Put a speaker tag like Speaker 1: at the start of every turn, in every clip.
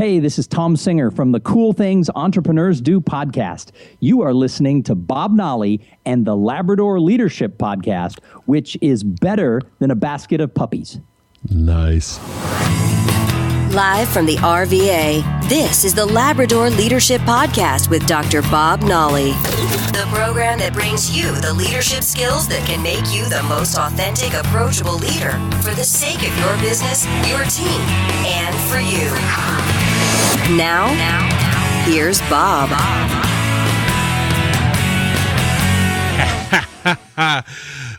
Speaker 1: Hey, this is Tom Singer from the Cool Things Entrepreneurs Do podcast. You are listening to Bob Nolly and the Labrador Leadership Podcast, which is better than a basket of puppies.
Speaker 2: Nice.
Speaker 3: Live from the RVA, this is the Labrador Leadership Podcast with Dr. Bob Nolly. The program that brings you the leadership skills that can make you the most authentic, approachable leader for the sake of your business, your team, and for you. Now, here's Bob.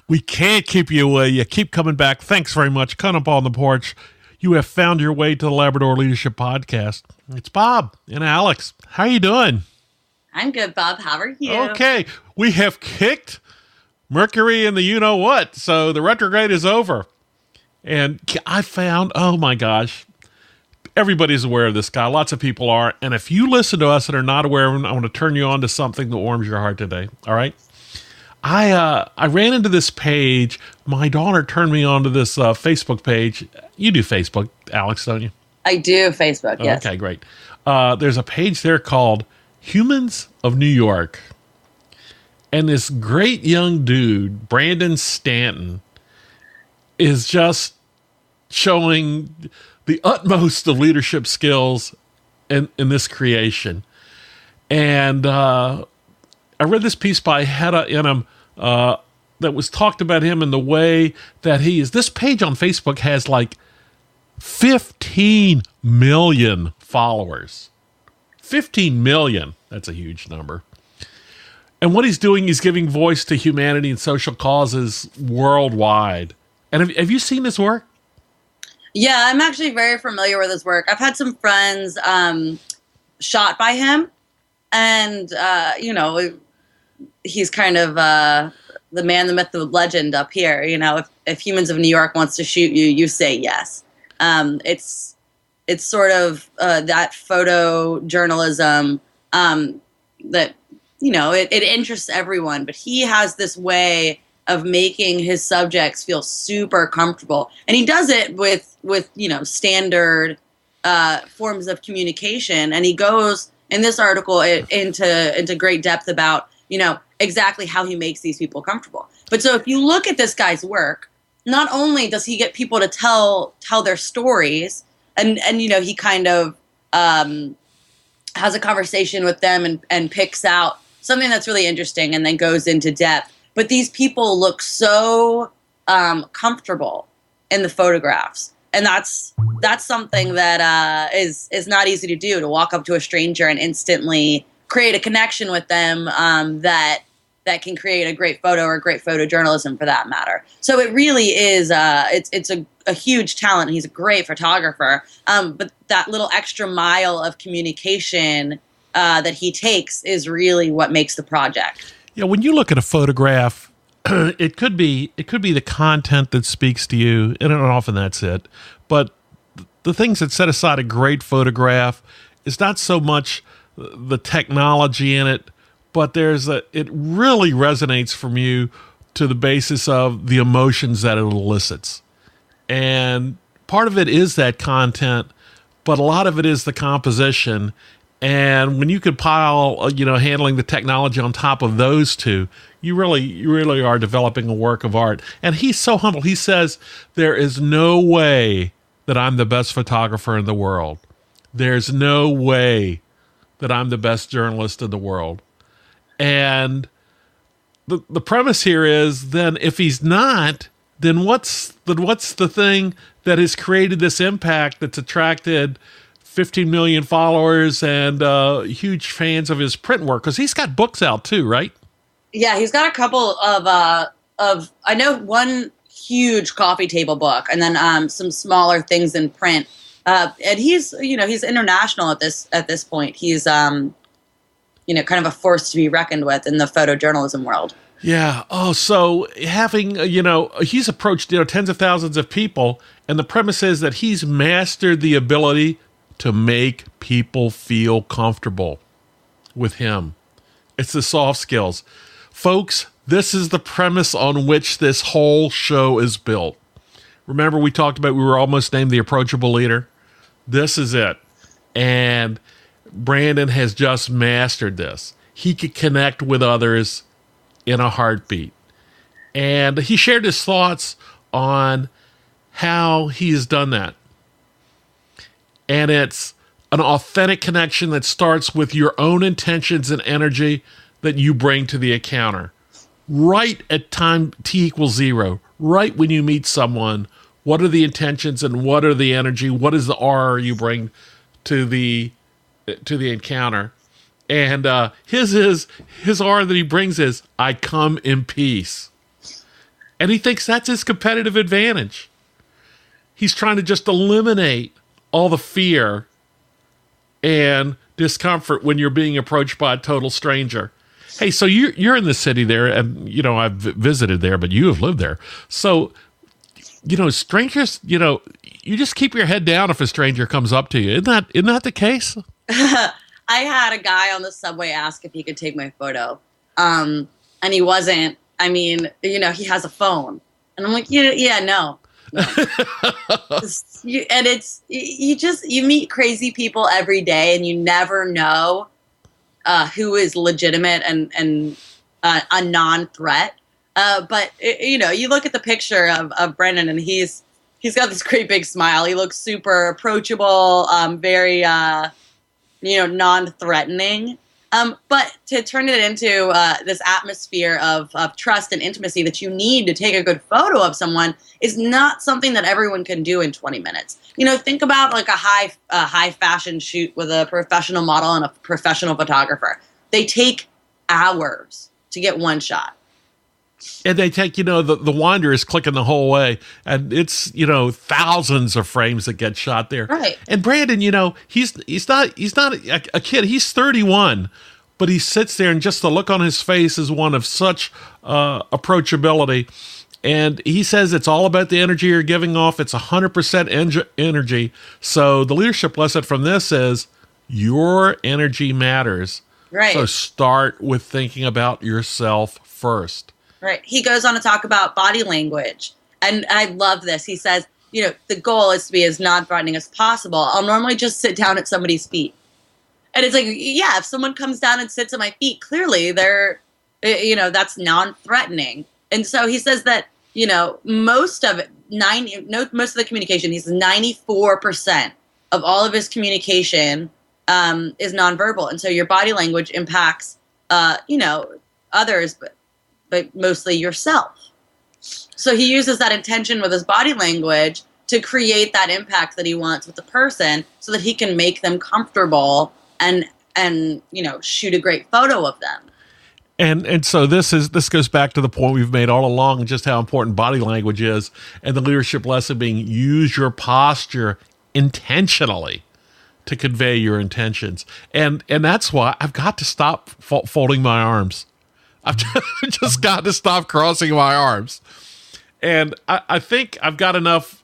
Speaker 2: We can't keep you away. You keep coming back. Thanks very much. Come up on the porch. You have found your way to the Labrador Leadership Podcast. It's Bob and Alex. How are you doing?
Speaker 4: I'm good, Bob. How are you?
Speaker 2: Okay. We have kicked Mercury in the you-know-what, so the retrograde is over. And I found, oh my gosh, everybody's aware of this guy. Lots of people are. And if you listen to us and are not aware of him, I want to turn you on to something that warms your heart today. All right? I ran into this page. My daughter turned me on to this Facebook page. You do Facebook, Alex, don't you?
Speaker 4: I do Facebook, yes.
Speaker 2: Okay, great. There's a page there called Humans of New York. And this great young dude, Brandon Stanton, is just showing the utmost of leadership skills in this creation. And I read this piece by Hedda Inham that was talked about him in the way that he is. This page on Facebook has like 15 million followers. 15 million. That's a huge number. And what he's doing is giving voice to humanity and social causes worldwide. And have you seen this work?
Speaker 4: Yeah, I'm actually very familiar with his work. I've had some friends shot by him. And, he's kind of the man, the myth, the legend up here. You know, if Humans of New York wants to shoot you, you say yes. It's sort of that photojournalism that, it interests everyone. But he has this way of making his subjects feel super comfortable. And he does it with standard forms of communication. And he goes in this article into great depth about, exactly how he makes these people comfortable. But so if you look at this guy's work, not only does he get people to tell their stories and he kind of has a conversation with them and picks out something that's really interesting and then goes into depth. But these people look so comfortable in the photographs. And that's something that is not easy to do, to walk up to a stranger and instantly create a connection with them that can create a great photo or great photojournalism for that matter. So it really is it's a huge talent. He's a great photographer, but that little extra mile of communication that he takes is really what makes the project.
Speaker 2: Yeah, when you look at a photograph, it could be the content that speaks to you, and often that's it. But the things that set aside a great photograph is not so much the technology in it, but it really resonates from you to the basis of the emotions that it elicits. And part of it is that content, but a lot of it is the composition. And when you could pile, handling the technology on top of those two, you really are developing a work of art. And he's so humble. He says, there is no way that I'm the best photographer in the world. There's no way that I'm the best journalist in the world. And the premise here is, then if he's not, then what's the thing that has created this impact that's attracted 15 million followers and huge fans of his print work? Because he's got books out too, right?
Speaker 4: Yeah, he's got a couple of I know one huge coffee table book, and then some smaller things in print. And he's international at this point. He's kind of a force to be reckoned with in the photojournalism world.
Speaker 2: Yeah. Oh, so having, he's approached, tens of thousands of people, and the premise is that he's mastered the ability to make people feel comfortable with him. It's the soft skills. Folks, this is the premise on which this whole show is built. Remember we talked about we were almost named the approachable leader? This is it. And Brandon has just mastered this. He could connect with others in a heartbeat. And he shared his thoughts on how he's done that. And it's an authentic connection that starts with your own intentions and energy that you bring to the encounter. Right at time t equals 0, right when you meet someone, what are the intentions and what are the energy? What is the aura you bring to the encounter? And his aura that he brings is, I come in peace. And he thinks that's his competitive advantage. He's trying to just eliminate all the fear and discomfort when you're being approached by a total stranger. Hey, so you're in the city there, and, I've visited there, but you have lived there. So, strangers, you just keep your head down if a stranger comes up to you. Isn't that the case?
Speaker 4: I had a guy on the subway ask if he could take my photo. And he wasn't. I mean, he has a phone. And I'm like, yeah, no. You meet crazy people every day, and you never know who is legitimate and a non-threat. But you look at the picture of Brendan, and he's got this great big smile. He looks super approachable, very non-threatening. But to turn it into this atmosphere of trust and intimacy that you need to take a good photo of someone is not something that everyone can do in 20 minutes. Think about like a high fashion shoot with a professional model and a professional photographer. They take hours to get one shot.
Speaker 2: And they take, the winder is clicking the whole way, and it's, thousands of frames that get shot there.
Speaker 4: Right.
Speaker 2: And Brandon, he's not a kid. He's 31, but he sits there, and just the look on his face is one of such approachability. And he says it's all about the energy you're giving off. It's 100% energy. So the leadership lesson from this is your energy matters.
Speaker 4: Right.
Speaker 2: So start with thinking about yourself first.
Speaker 4: Right. He goes on to talk about body language. And I love this. He says, the goal is to be as non-threatening as possible. I'll normally just sit down at somebody's feet. And it's like, yeah, if someone comes down and sits at my feet, clearly they're, that's non-threatening. And so he says that, most of the communication, he says 94% of all of his communication is nonverbal. And so your body language impacts, others, but mostly yourself. So he uses that intention with his body language to create that impact that he wants with the person so that he can make them comfortable and shoot a great photo of them.
Speaker 2: And so this goes back to the point we've made all along, just how important body language is, and the leadership lesson being use your posture intentionally to convey your intentions. And that's why I've got to stop folding my arms. I've just got to stop crossing my arms. And I think I've got enough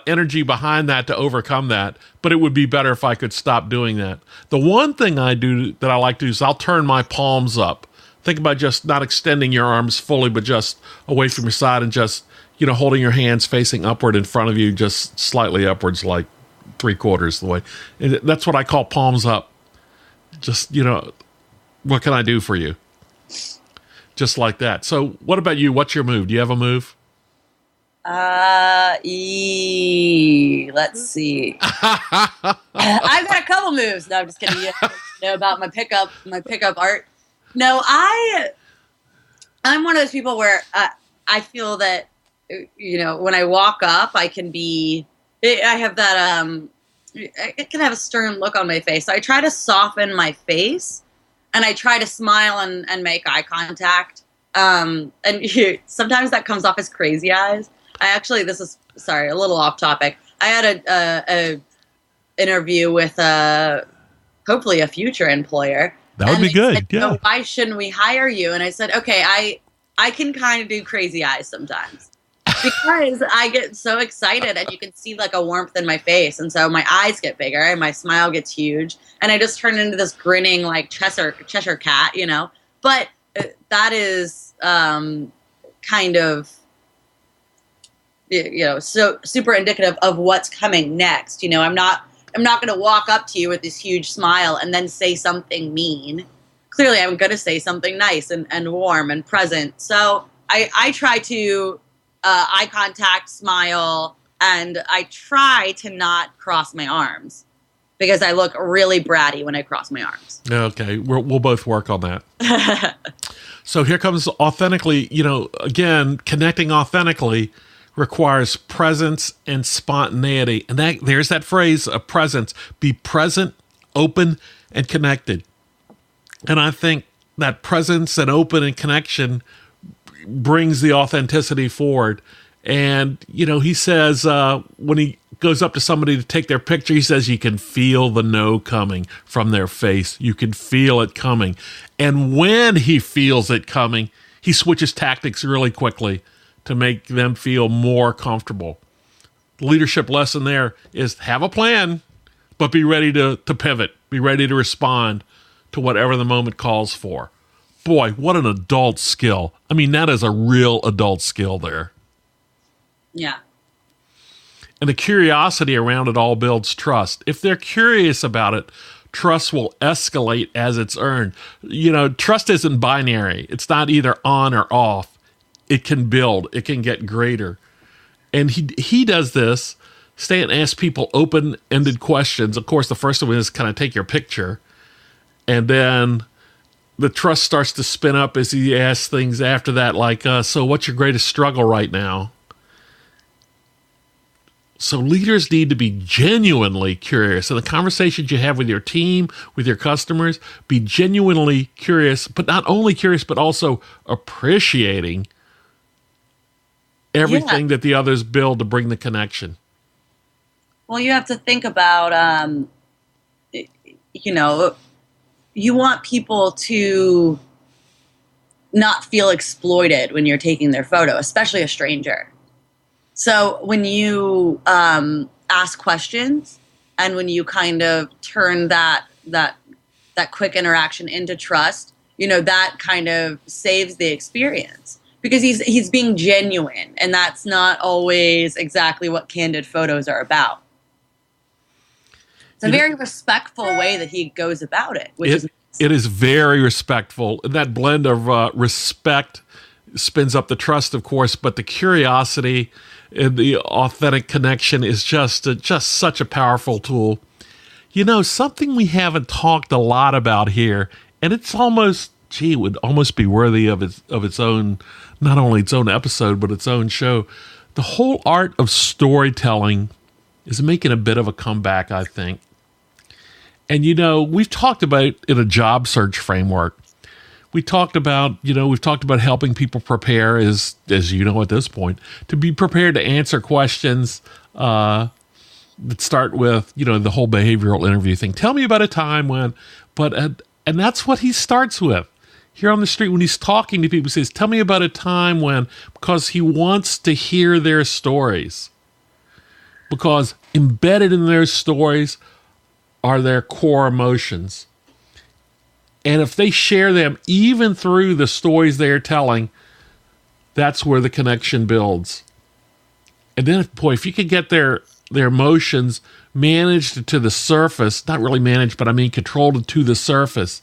Speaker 2: energy behind that to overcome that, but it would be better if I could stop doing that. The one thing I do that I like to do is I'll turn my palms up. Think about just not extending your arms fully, but just away from your side and just, holding your hands facing upward in front of you, just slightly upwards, like 3/4 of the way. And that's what I call palms up. Just, what can I do for you? Just like that. So what about you? What's your move? Do you have a move?
Speaker 4: Let's see. I've got a couple moves. No, I'm just kidding. You know about my pickup art. No, I'm one of those people where I feel that, when I walk up, I can have that, I can have a stern look on my face. So I try to soften my face, and I try to smile and make eye contact. And sometimes that comes off as crazy eyes. This is a little off topic. I had a interview with hopefully a future employer.
Speaker 2: That would be good.
Speaker 4: Said,
Speaker 2: yeah.
Speaker 4: Why shouldn't we hire you? And I said, okay, I can kind of do crazy eyes sometimes because I get so excited, and you can see like a warmth in my face, and so my eyes get bigger and my smile gets huge, and I just turn into this grinning like Cheshire cat, But that is kind of, so super indicative of what's coming next. I'm not I'm not going to walk up to you with this huge smile and then say something mean. Clearly, I'm going to say something nice and warm and present. So I try to eye contact, smile, and I try to not cross my arms because I look really bratty when I cross my arms.
Speaker 2: Okay, we'll both work on that. So here comes authentically, again, connecting authentically requires presence and spontaneity. And there's that phrase, a presence. Be present, open, and connected. And I think that presence and open and connection brings the authenticity forward. And, he says when he goes up to somebody to take their picture, he says you can feel the no coming from their face. You can feel it coming. And when he feels it coming, he switches tactics really quickly to make them feel more comfortable. The leadership lesson there is have a plan, but be ready to pivot. Be ready to respond to whatever the moment calls for. Boy, what an adult skill. I mean, that is a real adult skill there.
Speaker 4: Yeah.
Speaker 2: And the curiosity around it all builds trust. If they're curious about it, trust will escalate as it's earned. Trust isn't binary. It's not either on or off. It can build. It can get greater. And he does this. Stanton asks people open-ended questions. Of course, the first one is, can I take your picture? And then the trust starts to spin up as he asks things after that, like, so what's your greatest struggle right now? So leaders need to be genuinely curious. In the conversations you have with your team, with your customers, be genuinely curious, but not only curious, but also appreciating everything that the others build to bring the connection.
Speaker 4: Well, you have to think about, you want people to not feel exploited when you're taking their photo, especially a stranger. So when you ask questions and when you kind of turn that quick interaction into trust, that kind of saves the experience because he's being genuine, and that's not always exactly what candid photos are about. It's a very respectful way that he goes about it,
Speaker 2: it is very respectful. That blend of respect spins up the trust, of course, but the curiosity and the authentic connection is just such a powerful tool. Something we haven't talked a lot about here, and it's almost, would almost be worthy of its own, not only its own episode, but its own show. The whole art of storytelling is making a bit of a comeback, I think. And, we've talked about it in a job search framework. We've talked about helping people prepare, as you know at this point, to be prepared to answer questions that start with, the whole behavioral interview thing. Tell me about a time when, and that's what he starts with. Here on the street, when he's talking to people, he says, tell me about a time when, because he wants to hear their stories. Because embedded in their stories are their core emotions. And if they share them, even through the stories they're telling, that's where the connection builds. And then, if you could get their emotions managed to the surface, not really managed, but I mean controlled to the surface,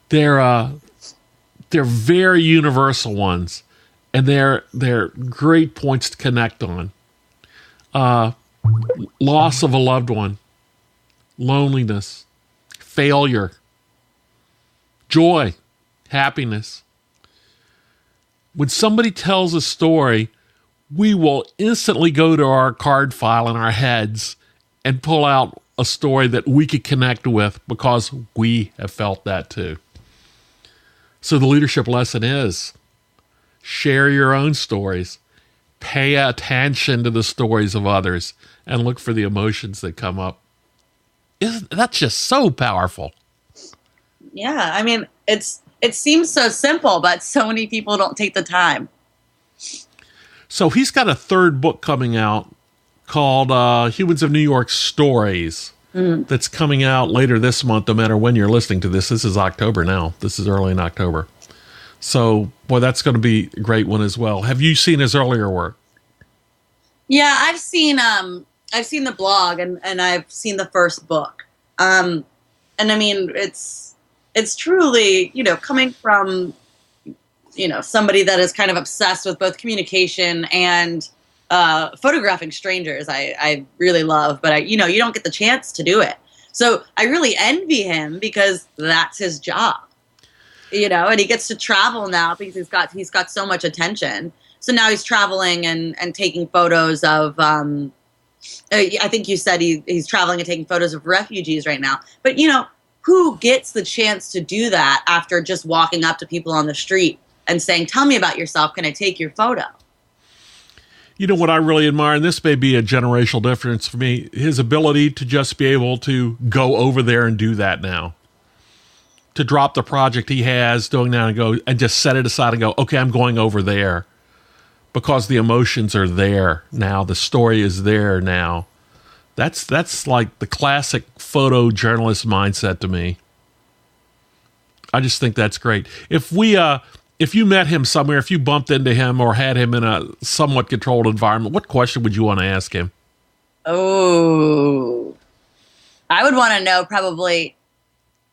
Speaker 2: they're very universal ones, and they're great points to connect on. Loss of a loved one, loneliness, failure, joy, happiness. When somebody tells a story, we will instantly go to our card file in our heads and pull out a story that we could connect with because we have felt that too. So the leadership lesson is share your own stories, pay attention to the stories of others, and look for the emotions that come up. That's just so powerful.
Speaker 4: Yeah, I mean, it seems so simple, but so many people don't take the time.
Speaker 2: So he's got a third book coming out called Humans of New York Stories that's coming out later this month, no matter when you're listening to this. This is October now. This is early in October. So, boy, that's going to be a great one as well. Have you seen his earlier work?
Speaker 4: Yeah, I've seen I've seen the blog and I've seen the first book. And I mean, it's truly, coming from, somebody that is kind of obsessed with both communication and photographing strangers. I really love, but you don't get the chance to do it. So I really envy him because that's his job, and he gets to travel now because he's got so much attention. So now he's traveling and taking photos of, I think you said he's traveling and taking photos of refugees right now. But, who gets the chance to do that after just walking up to people on the street and saying, tell me about yourself, can I take your photo?
Speaker 2: You know what I really admire, and this may be a generational difference for me, his ability to just be able to go over there and do that now. To drop the project he has doing now and go and just set it aside and go, okay, I'm going over there. Because the emotions are there now. The story is there now. That's like the classic photojournalist mindset to me. I just think that's great. If you met him somewhere, if you bumped into him or had him in a somewhat controlled environment, what question would you want to ask him?
Speaker 4: Oh, I would want to know probably,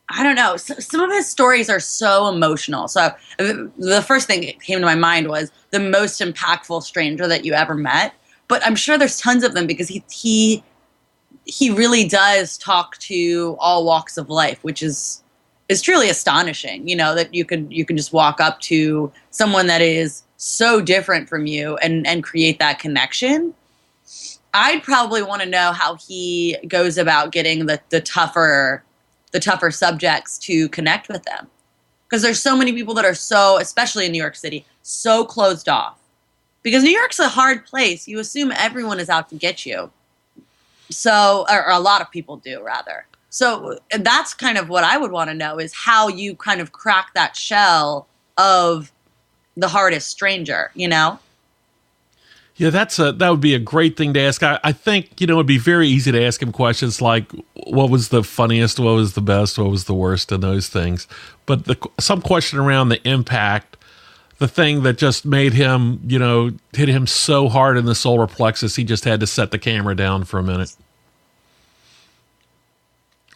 Speaker 4: I don't know. Some of his stories are so emotional. So the first thing that came to my mind was the most impactful stranger that you ever met. But I'm sure there's tons of them because he really does talk to all walks of life, which is truly astonishing. That you can just walk up to someone that is so different from you and create that connection. I'd probably want to know how he goes about getting the tougher subjects to connect with them. Because there's so many people that are so, especially in New York City, so closed off. Because New York's a hard place. You assume everyone is out to get you. So, or a lot of people do, rather. So that's kind of what I would want to know is how you kind of crack that shell of the hardest stranger, Yeah,
Speaker 2: that would be a great thing to ask. I think, it'd be very easy to ask him questions like, what was the funniest, what was the best, what was the worst, and those things. But some question around the impact, the thing that just made him, hit him so hard in the solar plexus, he just had to set the camera down for a minute.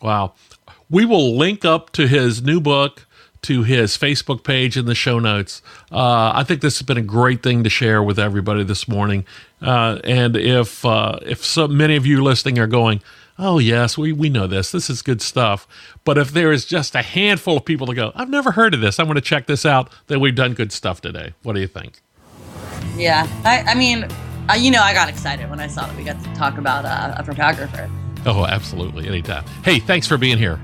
Speaker 2: Wow. We will link up to his new book, to his Facebook page in the show notes. I think this has been a great thing to share with everybody this morning. And if so many of you listening are going, oh yes, we know this is good stuff. But if there is just a handful of people to go, I've never heard of this, I'm going to check this out, then we've done good stuff today. What do you think?
Speaker 4: Yeah, I mean, I got excited when I saw that we got to talk about a photographer.
Speaker 2: Oh, absolutely. Anytime. Hey, thanks for being here.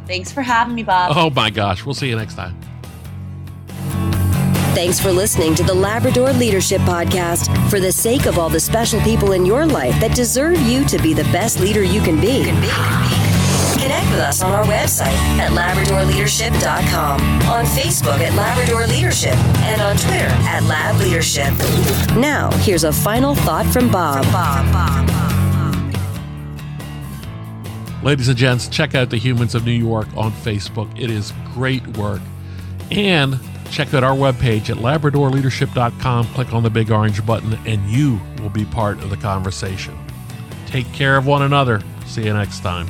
Speaker 4: Thanks for having me, Bob.
Speaker 2: Oh my gosh. We'll see you next time.
Speaker 3: Thanks for listening to the Labrador Leadership Podcast. For the sake of all the special people in your life that deserve you to be the best leader you can be. Connect with us on our website at LabradorLeadership.com, on Facebook at Labrador Leadership, and on Twitter at Lab Leadership. Now, here's a final thought from Bob.
Speaker 2: Ladies and gents, check out the Humans of New York on Facebook. It is great work. And check out our webpage at LabradorLeadership.com. Click on the big orange button, and you will be part of the conversation. Take care of one another. See you next time.